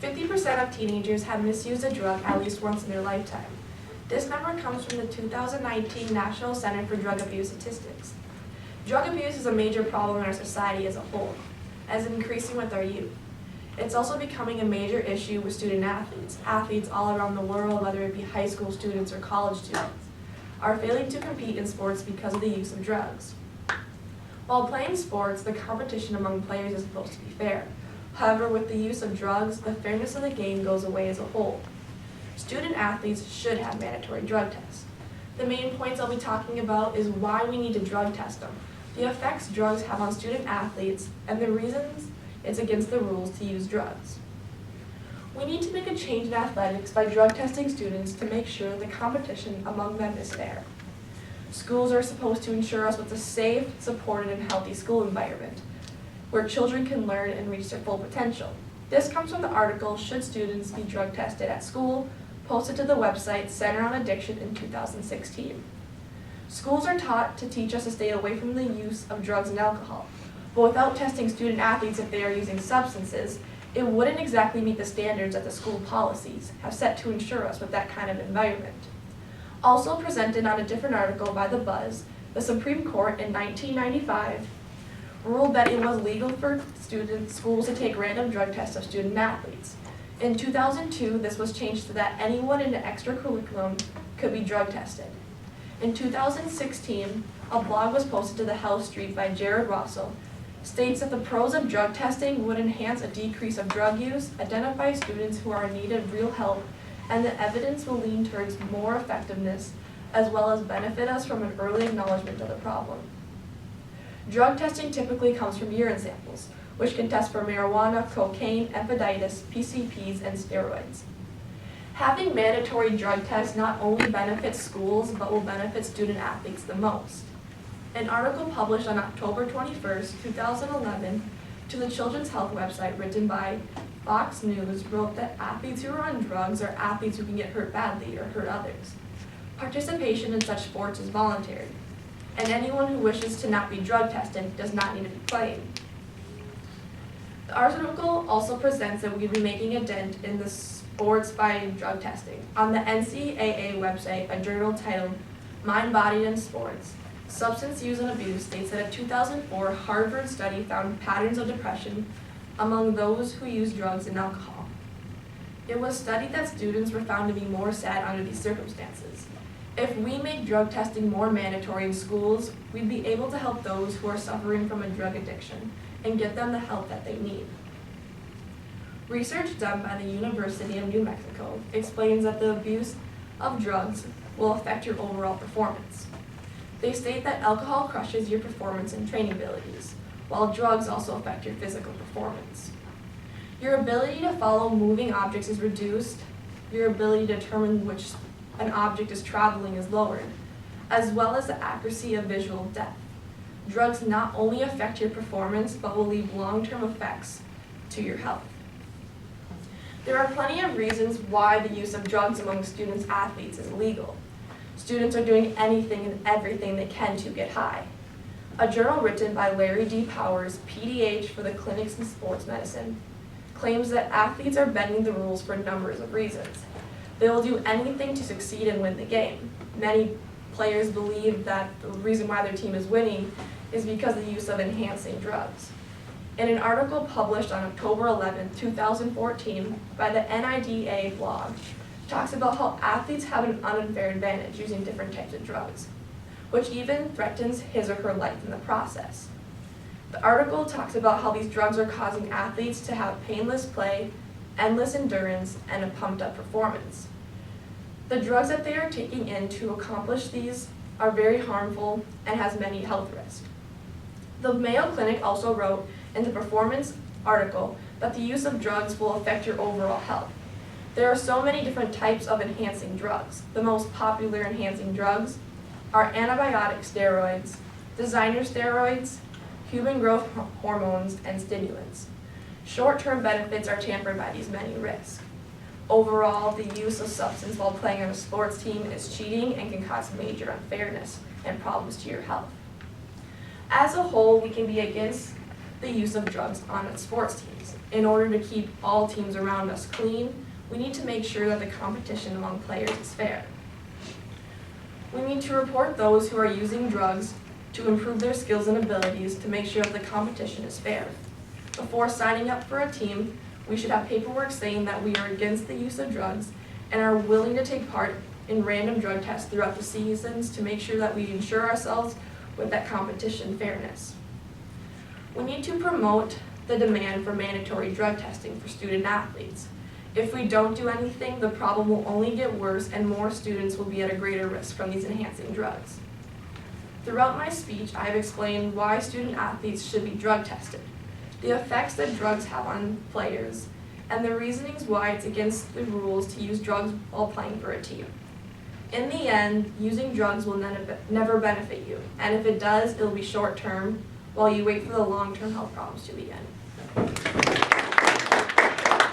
50% of teenagers have misused a drug at least once in their lifetime. This number comes from the 2019 National Center for Drug Abuse Statistics. Drug abuse is a major problem in our society as a whole, as it's increasing with our youth. It's also becoming a major issue with student athletes. Athletes all around the world, whether it be high school students or college students, are failing to compete in sports because of the use of drugs. While playing sports, the competition among players is supposed to be fair. However, with the use of drugs, the fairness of the game goes away as a whole. Student athletes should have mandatory drug tests. The main points I'll be talking about is why we need to drug test them, the effects drugs have on student athletes, and the reasons it's against the rules to use drugs. We need to make a change in athletics by drug testing students to make sure the competition among them is fair. Schools are supposed to ensure us with a safe, supported, and healthy school environment, where children can learn and reach their full potential. This comes from the article, Should Students Be Drug Tested at School?, posted to the website Center on Addiction in 2016. Schools are taught to teach us to stay away from the use of drugs and alcohol, but without testing student athletes if they are using substances, it wouldn't exactly meet the standards that the school policies have set to ensure us with that kind of environment. Also presented on a different article by The Buzz, the Supreme Court in 1995 ruled that it was legal for schools to take random drug tests of student athletes. In 2002, this was changed so that anyone in the extracurriculum could be drug tested. In 2016, a blog was posted to the Health Street by Jared Russell, states that the pros of drug testing would enhance a decrease of drug use, identify students who are in need of real help, and the evidence will lean towards more effectiveness, as well as benefit us from an early acknowledgement of the problem. Drug testing typically comes from urine samples, which can test for marijuana, cocaine, hepatitis, PCPs, and steroids. Having mandatory drug tests not only benefits schools, but will benefit student athletes the most. An article published on October 21st, 2011, to the Children's Health website written by Fox News wrote that athletes who are on drugs are athletes who can get hurt badly or hurt others. Participation in such sports is voluntary, and anyone who wishes to not be drug tested does not need to be playing. The article also presents that we'd be making a dent in the sports by drug testing. On the NCAA website, a journal titled Mind, Body, and Sports, Substance Use and Abuse states that a 2004 Harvard study found patterns of depression among those who use drugs and alcohol. It was studied that students were found to be more sad under these circumstances. If we make drug testing more mandatory in schools, we'd be able to help those who are suffering from a drug addiction and get them the help that they need. Research done by the University of New Mexico explains that the abuse of drugs will affect your overall performance. They state that alcohol crushes your performance and training abilities, while drugs also affect your physical performance. Your ability to follow moving objects is reduced, your ability to determine which an object is traveling is lowered, as well as the accuracy of visual depth. Drugs not only affect your performance, but will leave long-term effects to your health. There are plenty of reasons why the use of drugs among students athletes is illegal. Students are doing anything and everything they can to get high. A journal written by Larry D. Powers, PDH for the Clinics in Sports Medicine, claims that athletes are bending the rules for numbers of reasons. They will do anything to succeed and win the game. Many players believe that the reason why their team is winning is because of the use of enhancing drugs. In an article published on October 11, 2014 by the NIDA blog, talks about how athletes have an unfair advantage using different types of drugs, which even threatens his or her life in the process. The article talks about how these drugs are causing athletes to have painless play, endless endurance, and a pumped up performance. The drugs that they are taking in to accomplish these are very harmful and has many health risks. The Mayo Clinic also wrote in the performance article that the use of drugs will affect your overall health. There are so many different types of enhancing drugs. The most popular enhancing drugs are antibiotic steroids, designer steroids, human growth hormones, and stimulants. Short-term benefits are tempered by these many risks. Overall, the use of substance while playing on a sports team is cheating and can cause major unfairness and problems to your health. As a whole, we can be against the use of drugs on sports teams. In order to keep all teams around us clean, we need to make sure that the competition among players is fair. We need to report those who are using drugs to improve their skills and abilities to make sure that the competition is fair. Before signing up for a team, we should have paperwork saying that we are against the use of drugs and are willing to take part in random drug tests throughout the seasons to make sure that we ensure ourselves with that competition fairness. We need to promote the demand for mandatory drug testing for student athletes. If we don't do anything, the problem will only get worse and more students will be at a greater risk from these enhancing drugs. Throughout my speech, I have explained why student athletes should be drug tested, the effects that drugs have on players, and the reasonings why it's against the rules to use drugs while playing for a team. In the end, using drugs will never benefit you, and if it does, it'll be short-term while you wait for the long-term health problems to begin.